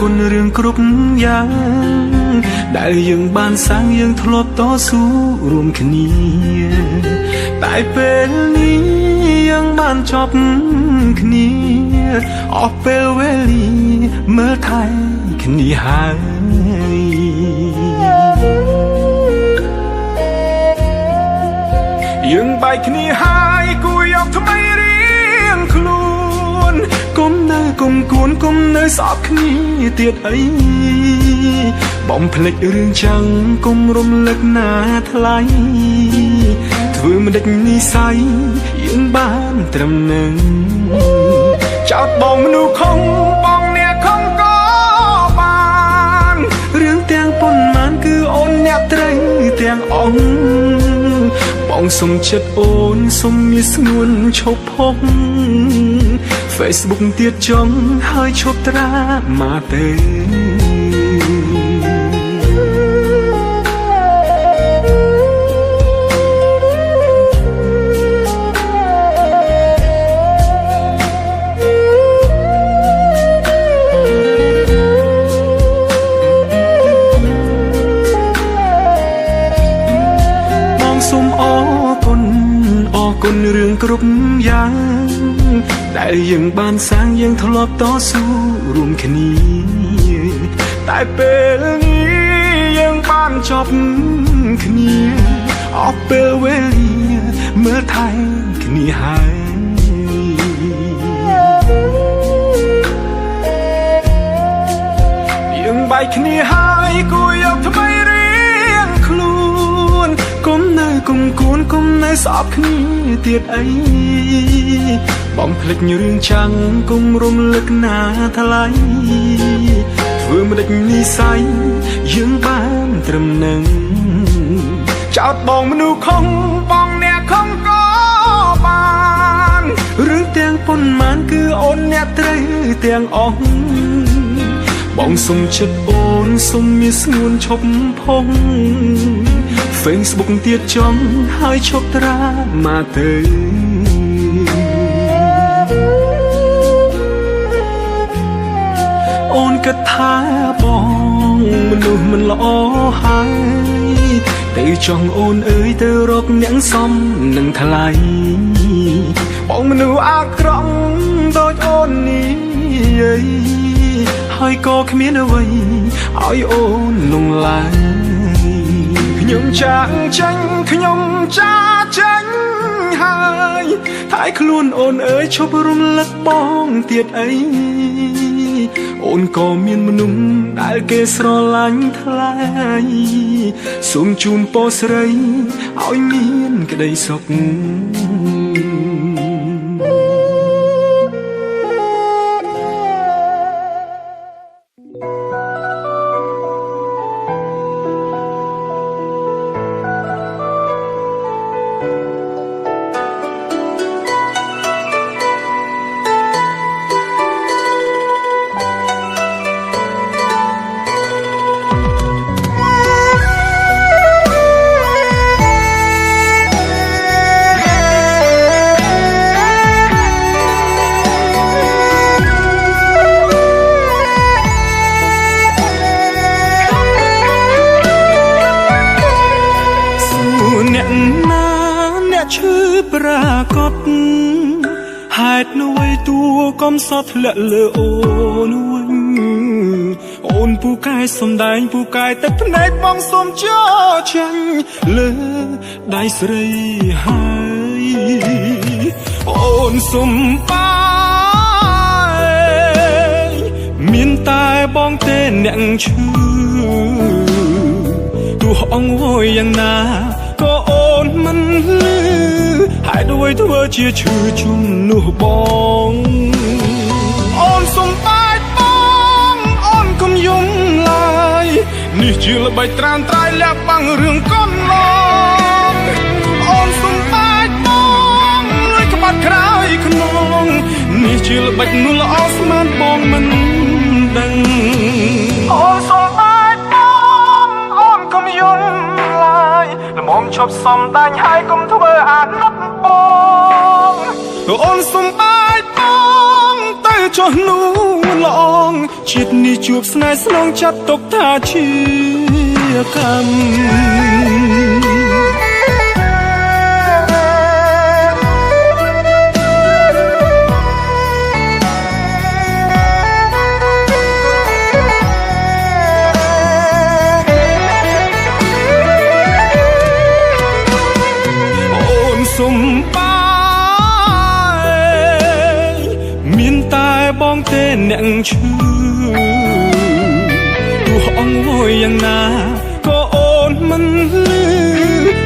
គុណរឿងគ្រប់យ៉ាងដែលយើងបានសាងយើងធ្លាប់តស៊ូរួមគ្នាតែពេលនេះយើងបានចប់គ្នាអស់ពេលវេលាមើលថែគ្នាហើយយើងបែកគ្នាហើយគួរយកថ្មីរៀងខ្លួនគុំនៅគុំគួនគុំនៅស្អប់គ្នាទៀតអីបំភ្លេចរឿងចឹងគុំរំលឹកណាថ្លៃធ្វើមិនដេចនិស័យយើងបានត្រឹមនឹងចោតបងមនុស្សខំបងអ្នកខំក៏បានរឿងទាំងប៉ុន្មានគឺអូនអ្នកត្រូវទាំងអង្គបងសុំចិត្តអូនសុំមានស្ងួនឈប់ផុស Facebook ទៀតចង់ហើយឈប់ត្រាមកទេគុណរឿងគ្រប់យ៉ាងដែលយើងបានសាងយើងធ្លាប់តស៊ូរួមគ្នាតែពេលនេះយើងបានចប់គ្នាអស់ពេលវេលាមើលថែគ្នាហើយយើងបែកគ្នាហើយគួរយកថ្មីរៀងខ្លួនគុំនៅគុំគួនគុំនៅស្អប់គ្នាទៀតអីបំភ្លេចរឿងចាំងគុំរំលឹកណាថ្លៃធ្វើមិនដេចនិស័យយើងបានត្រឹមនឹងចោតបងមនុស្សខំបងអ្នកខំក៏បានរឿងទាំងប៉ុន្មានគឺអូនអ្នកត្រូវទាំងអស់បងសុំចិត្តអូនសុំមានស្ងួនឈប់ផុសFacebook ទៀតចង់ហើយឈប់ត្រាមកទៅអូនគិតថាបងមនុស្សមិនល្អហើយតែចង់អូនអើយទៅរកអ្នកសមនឹងថ្លៃបងមនុស្សអាក្រក់ដូចអូននេះហើយក៏គ្មានអ្វីឲ្យអូនលងឡើយខ្ញុំចាក់ចាញ់ខ្ញុំចាចាញ់ហើយតែខ្លួនអូនអើយឈប់រំលឹកបងទៀតអីអូនក៏មានមនុស្សដែលគេស្រឡាញ់ថ្លៃសូមជូនពរស្រីឲ្យមានក្តីសុខប្រាកដហេតុនោះឯតួកំសត់ធ្លាក់លើអូនវិញអូនពូកែសំដែងពូកែទឹកភ្នែកបងសុំចោចាញ់លើដៃស្រីហើយអូនសុំបាយមានតែបងទេអ្នកឈឺទោះអង្វរយ៉ាងណាក៏អូនមិនលឺហើយដូចធ្វើជាឈឺជំនួសបងអូនសុំបាយបងអូនកុំយំឡើយនេះជាល្បិចត្រានត្រៃលាក់បាំងរឿងកូនឡងអូនសុំបាយបងលួយក្បាត់ក្រោយខ្នងនេះជាល្បិចនោះល្អស្មានបងមិនដឹងអូនសុំបាយបងអូនកុំយំល្មមឈប់សំដាញ់ហើយកុំធ្វើអាណិតបងអូនសុំបាយបងទៅ ចុះនោះល្អងជាតិនេះជួបស្នេហ៍ស្នងចាត់ទុកថាជាកម្មសុំបាយមានតែបងទេអ្នកឈឺទោះអង្វរយ៉ាងណាក៏អូនមិនលឺ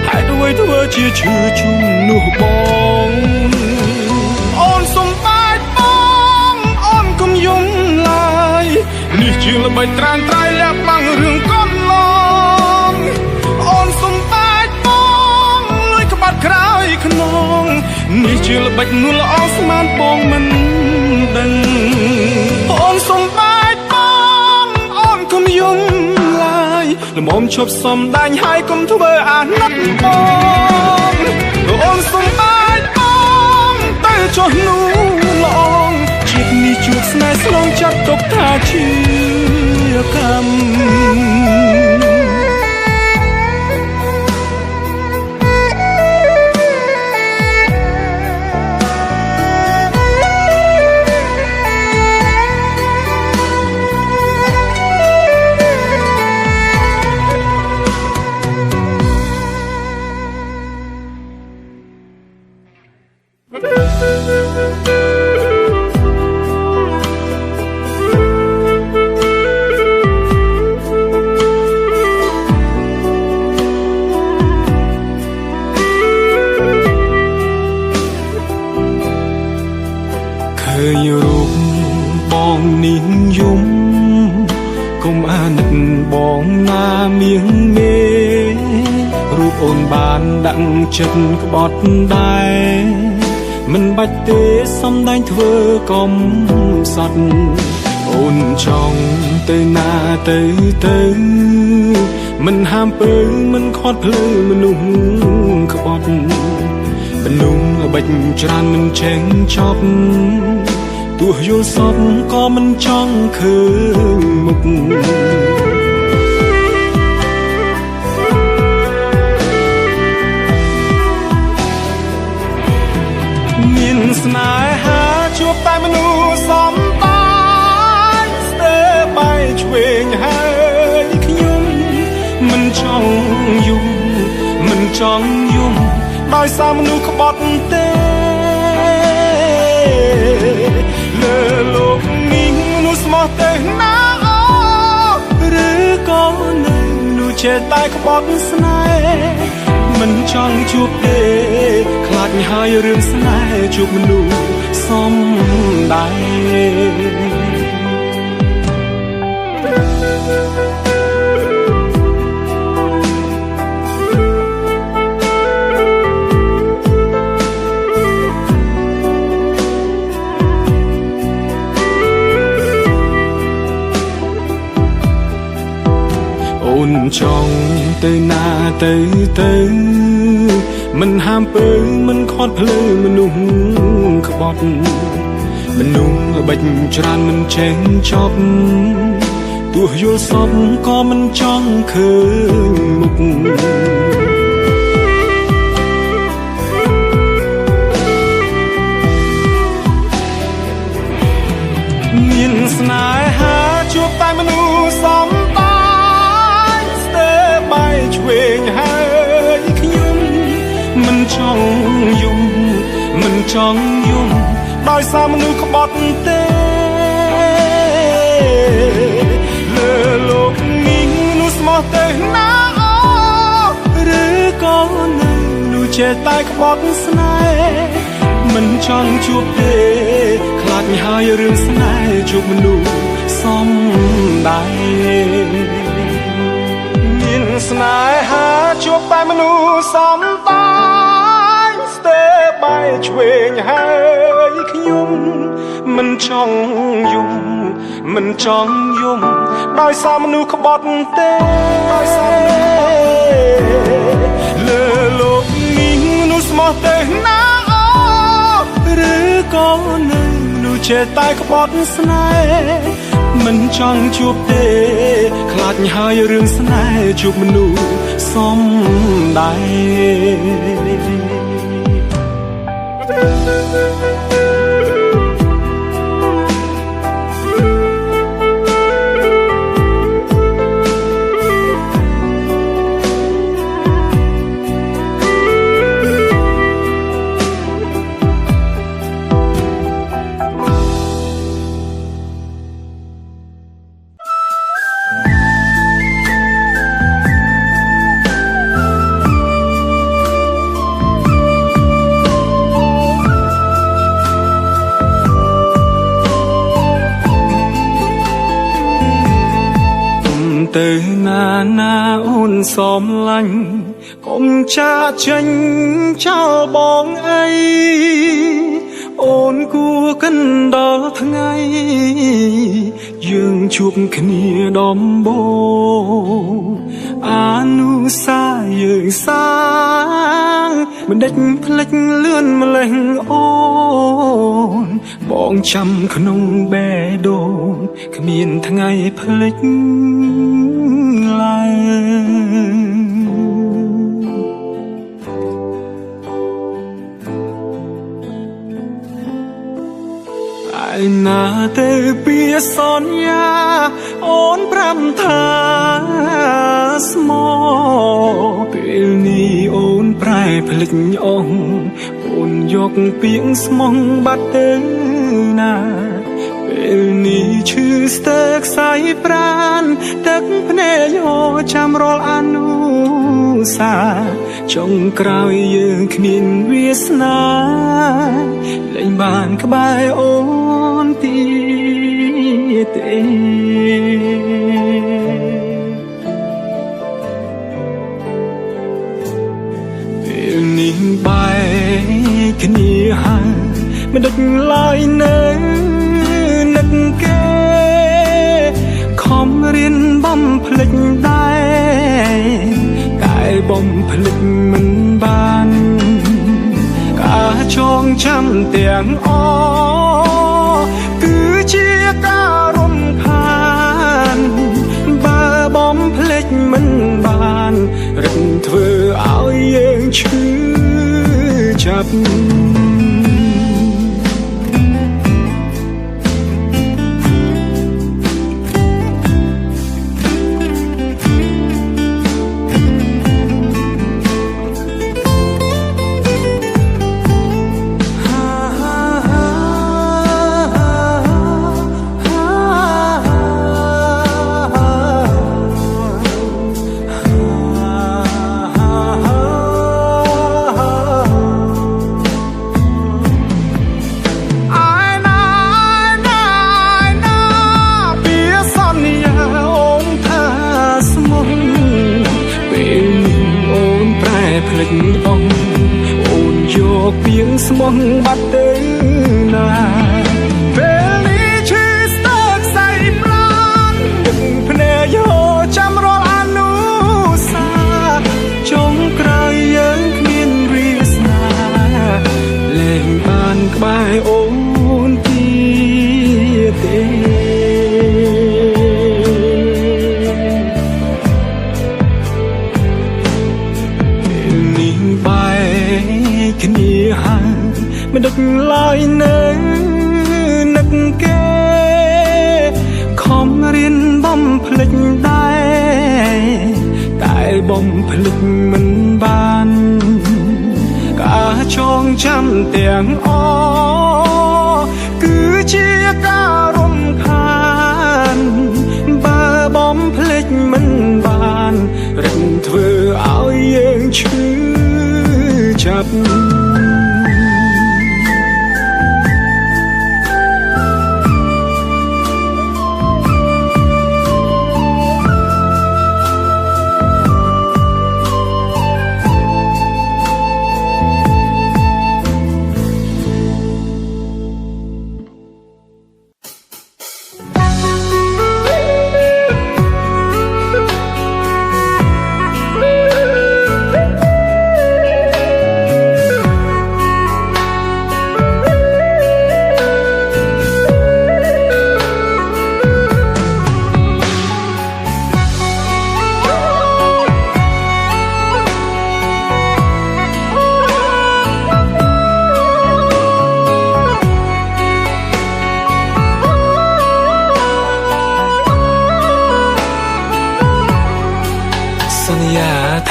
ហេតុអ្វីធ្វើជាឈឺជុំនោះបងអូនសុំបាយបងអូនកុំយំឡើយនេះជាល្បិចត្រានត្រៃលាក់បាំងរឿងកូនឡងអូនសុំបាយបងលួយក្បាត់ក្រោយខ្នងនេះជាល្បិចនួលល្អស្មានបងមិនដឹងអូនសុំបាយបងអូនកុំយំឡើយល្មមឈប់សំដាញ់ហើយកុំធ្វើអាណិតបងអូនសុំបាយបងទៅចុះនោះល្អងជាតិនេះជួបស្នេហ៍ស្លងចាត់ទុកថាជាកម្មឃើញរូបបងនេះយំកុំអាណិតបងណាមៀងមេរូបអូនបានដាក់ចិត្តក្បត់ដែរមិនបាច់ទេសំដែងធ្វើកំសត់អូនចង់ទៅណាទៅមិនហាមពើមិនខាត់ភ្លើមនុស្សក្បត់មនុស្សបិចច្រើនមិនឆេងចប់ទោះយល់សពក៏មិនចង់ឃើញមុខមានស្នេហាជួបតែមនុស្សសំបាយស្ទើរបាយឆ្វេងហើយខ្ញុំមិនចង់យំមិនចង់យំដោយសារមនុស្សក្បត់ទេលើលោកនេះមនុស្សស្មោះទៅណាឬក៏នៅមនុស្សចេះតែក្បត់ស្នេហ៍មិនចង់ជួបទេខ្លាចហើយរឿងស្នេហ៍ជួបមនុស្សសំដែងអូនចង់ទៅណាទៅមិនហាមពើមិនខាត់ភ្លើមនុស្សក្បត់មនុស្សបិចច្រើនមិនឆេងចប់ទោះយល់សពក៏មិនចង់ឃើញមុខមានស្នេហាជួបតែមនុស្សសំបាយស្ទើរបាយឆ្វេងហើយខ្ញុំមិនចង់យំមិនចង់យំដោយសារមនុស្សក្បត់ទេលើលោកនេះមនុស្សស្មោះទៅណាឬក៏នៅមនុស្សចេះតែក្បត់ស្នេហ៍មិនចង់ជួបទេខ្លាចហើយរឿងស្នេហ៍ជួបមនុស្សសំដែងមានស្នេហាជួបតែមនុស្សសំដែងស្ទើរបាយឆ្វេងហើយខ្ញុំមិនចង់យំមិនចង់យំដោយសារមនុស្សក្បត់ទេដោយសារលើលោកនេះមនុស្សស្មោះទៅណាឬក៏នៅមនុស្ស ចេះតែក្បត់ស្នេហ៍មិនចង់ជួបទេខ្លាចហើយរឿងស្នេហ៍ជួបមនុស្សសំដែទៅណាណាអូនសំឡាញ់កុំចាចេញចោលបងអីអូនគួរកិនដល់ថ្ងៃយើងជួបគ្នាដំបូងអានុសាយើងសាងមិនដេចភ្លេចលឿនម្លេះអូនបងចាំក្នុងបេះដូងគ្មានថ្ងៃភ្លេចឡើយឯណាទៅពីសន្យាអូនប្រាំថាស្មោពេលនេះអូនប្រែភ្លេចអងអូនយកពាក្យស្មោះបាត់ទៅណាពេលនេះឈឺស្ទើរខ្សែប្រានទឹកភ្នែកអូចាំរាល់អនុសាចុងក្រោយយើងគ្មានវាសនាលែងបានក្បែរអូនទៀតទេពេលនេះបែកគ្នាហើយមិនដឹកឡើយនៅនឹកគេខំរៀនបំភ្លេចដែរតែបំភ្លេចមិនបានការចងចាំទាំងអគឺជាការរំខានបើបំភ្លេចមិនបានរឹងធ្វើឲ្យយើងឈឺចាប់អូនយកពាក្យស្មោះបាត់ទៅណាពេលនេះឈឺស្ទើរខ្សែប្រាណទឹកភ្នែកយកចាំរាល់អនុសាចុងក្រោយយើងគ្មានវាសនាលែងបានក្បែរអូនទៀតទេគ្នាហើយមិនដឹកឡើយនៅនឹកគេខំរៀនបំភ្លេចដែរតែបំភ្លេចមិនបានការចងចាំទាំងអគឺជាការរំខានបើបំភ្លេចមិនបានរឹងធ្វើឲ្យយើងឈឺចាប់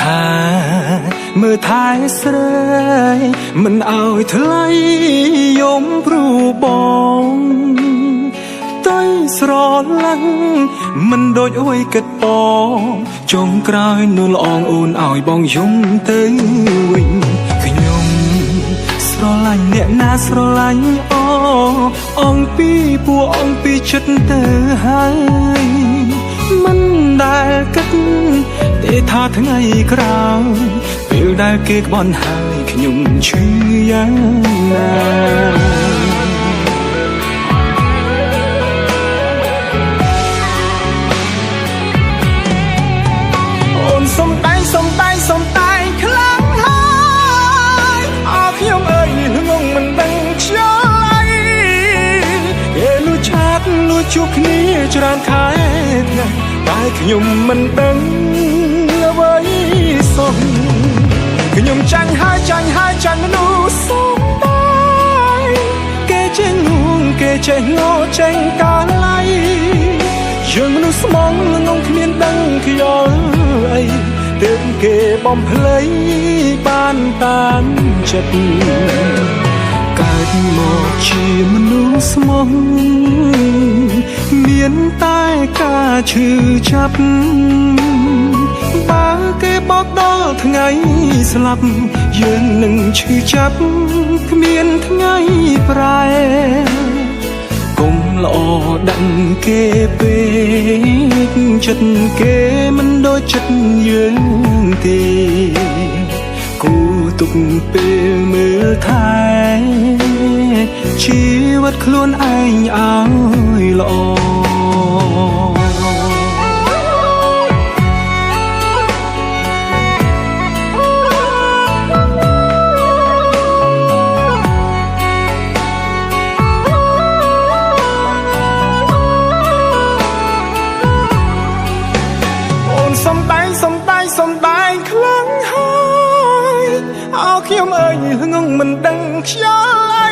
ថាមើលថែស្រីមិនឲ្យថ្លៃយំព្រោះបងតែស្រឡាញ់មិនដូចអួយគិតបងចុងក្រោយនួនល្អងអូនឲ្យបងយំទៅវិញខ្ញុំស្រឡាញ់អ្នកណាស្រឡាញ់អង្គពីពួកអង្គពីចិត្តទៅហើយមិនដែលគិតទេថាថ្ងៃក្រោយពេលដែលគេក្បន់ហើយខ្ញុំឈឺយ៉ាងណាអូនសុំតែខ្លាំងហើយអើខ្ញុំអើយនេះងងមិនដឹងខ្យល់អីគេលួចឆាតលួចជួបគ្នាច្រើនខែថ្ងៃតែខ្ញុំមិនដឹងអ្វីសោះខ្ញុំចាញ់ហើយចាញ់មនុស្សសុំតែគេចេះងងគេចេះងោចេញកាឡៃយើងមនុស្សស្មងងងគ្មានដឹងខ្យល់អីទើបគេបំភ្លៃបានតាមចិត្តកើតមកជាមនុស្សស្មងមានតែការឈឺចាប់បើគេបោកដល់ថ្ងៃស្លាប់យើងនឹងឈឺចាប់គ្មានថ្ងៃប្រែកុំល្អដឹងគេពេកចិត្តគេមិនដូចចិត្តយើងទេគូទុកពេលមើលថែជីវិតខ្លួនឯងឲ្យល្អសំដែងខ្លាំងហើយអោខ្ញុំអើយងងមិនដឹងខ្យល់អី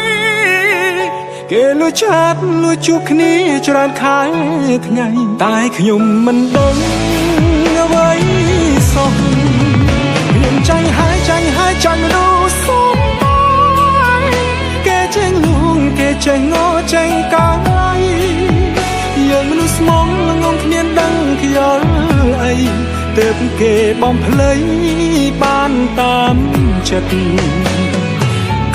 គេលួចឆាតលួចជួបគ្នាច្រើនខែថ្ងៃតែខ្ញុំមិនដឹងអ្វីសោះខ្ញុំចាញ់ហើយចាញ់មនុស្សសុំតែគេចេះងងគេចេះងោចេញកាឡៃយើងមនុស្សស្មងងងគ្មានដឹងខ្យល់អីទើបគេបំភ្លៃបានតាមចិត្ត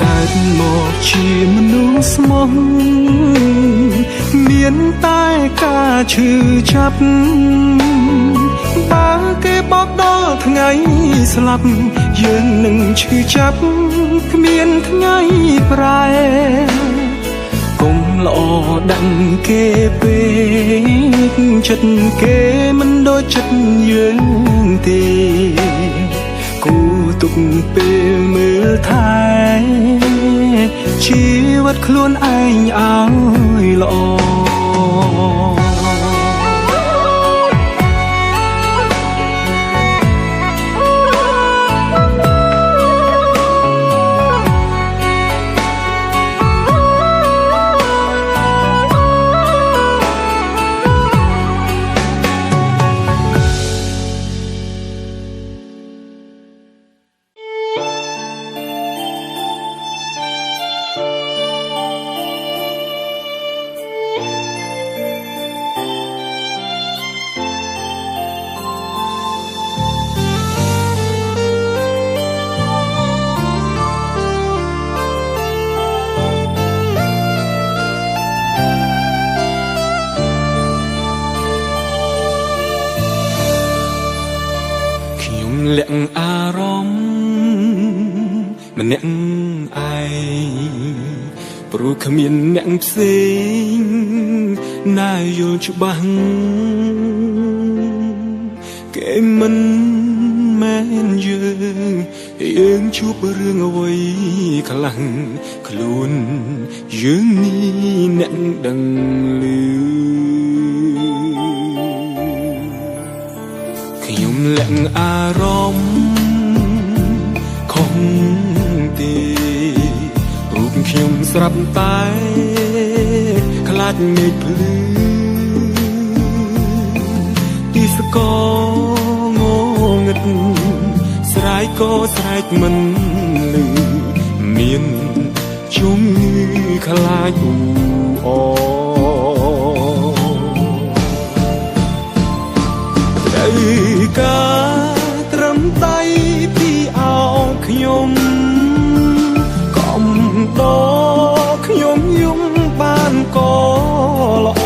កើតមកជាមនុស្សស្មោះមានតែការឈឺចាប់បើគេបោកដល់ថ្ងៃស្លាប់យើងនឹងឈឺចាប់គ្មានថ្ងៃប្រែកុំល្អដឹងគេពេកចិត្តគេមិនដូចចិត្តយើងទេគូទុកពេលមើលថែជីវិតខ្លួនឯងឲ្យល្អលាក់អារម្មណ៍ម្នាក់ឯងព្រោះគ្មានអ្នកផ្សេងណាយល់ច្បាស់គេមិនមែនយើងជួបរឿងអ្វីខ្លាំងខ្លួនយើងនេះអ្នកដឹងឮខ្ញុំលាក់អារម្មណ៍ខំទេរូបខ្ញុំស្រាប់តែខ្លាចមេឃភ្លឺទីស្គងងឹត យក៏ស្រែកមិនលឺមានជំងឺខ្លាចអ៊ូអត្រូវការត្រឹមដៃពីអោខ្ញុំកំដរខ្ញុំយំបានក៏ល្អ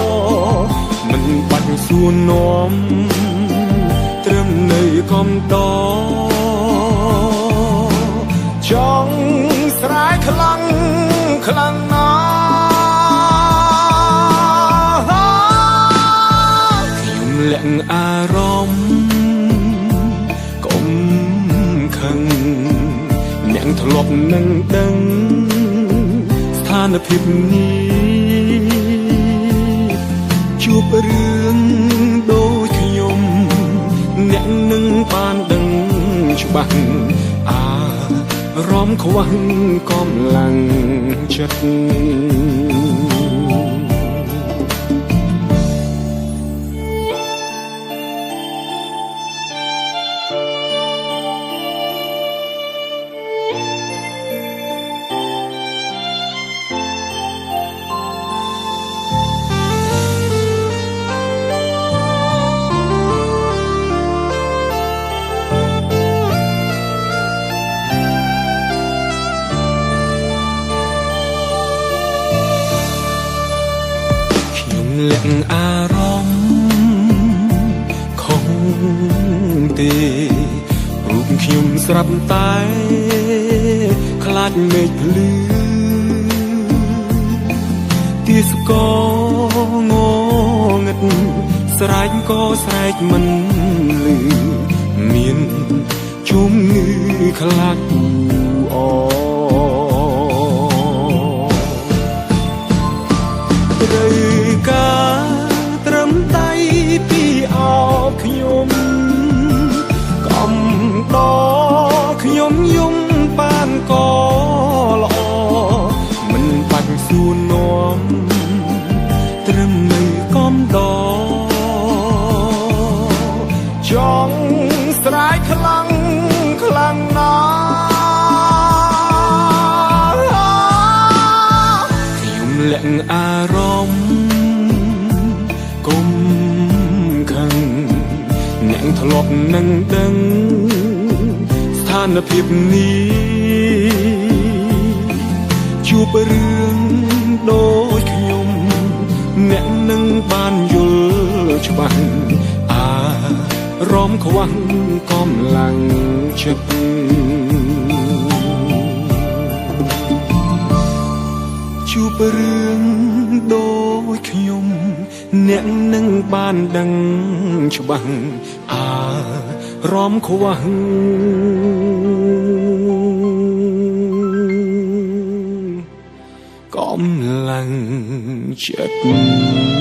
មិនបាច់សួរនាំត្រឹមនៅកំដរចង់ស្រែកខ្លាំងខ្លាំងណាស់ខ្ញុំលាក់អារម្មណ៍កុំខឹងអ្នកធ្លាប់នឹងដឹងស្ថានភាពនេះជួបរឿងដូចខ្ញុំអ្នកនឹងបានដឹងច្បាស់អារម្មណ៍ខ្វះកម្លាំងចិត្តលាក់អារម្មណ៍ខុសទេរូបខ្ញុំស្រាប់តែខ្លាចមេឃភ្លឺទាសកងងឹតស្រែកក៏ស្រែកមិនលឺមានជំងឺខ្លាចអ៊ូត្រូវការត្រឹមដៃពីអោបខ្ញុំកំដរខ្ញុំយំបានក៏ល្អមិនបាច់សួរនាំត្រឹមនៅកំដរចង់ស្រែកខ្លាំងខ្លាំងណាស់ខ្ញុំលាក់អារម្មណ៍កុំខឹងអ្នកធ្លាប់នឹងដឹងស្ថានភាពនេះជួបរឿងដូចខ្ញុំអ្នកនឹងបានយល់ច្បាស់អារម្មណ៍ខ្វះកម្លាំងចិត្តជួបរឿងដូចខ្ញុំអ្នកនឹងបានដឹងច្បាស់អារម្មណ៍ខ្វះកម្លាំងចិត្ត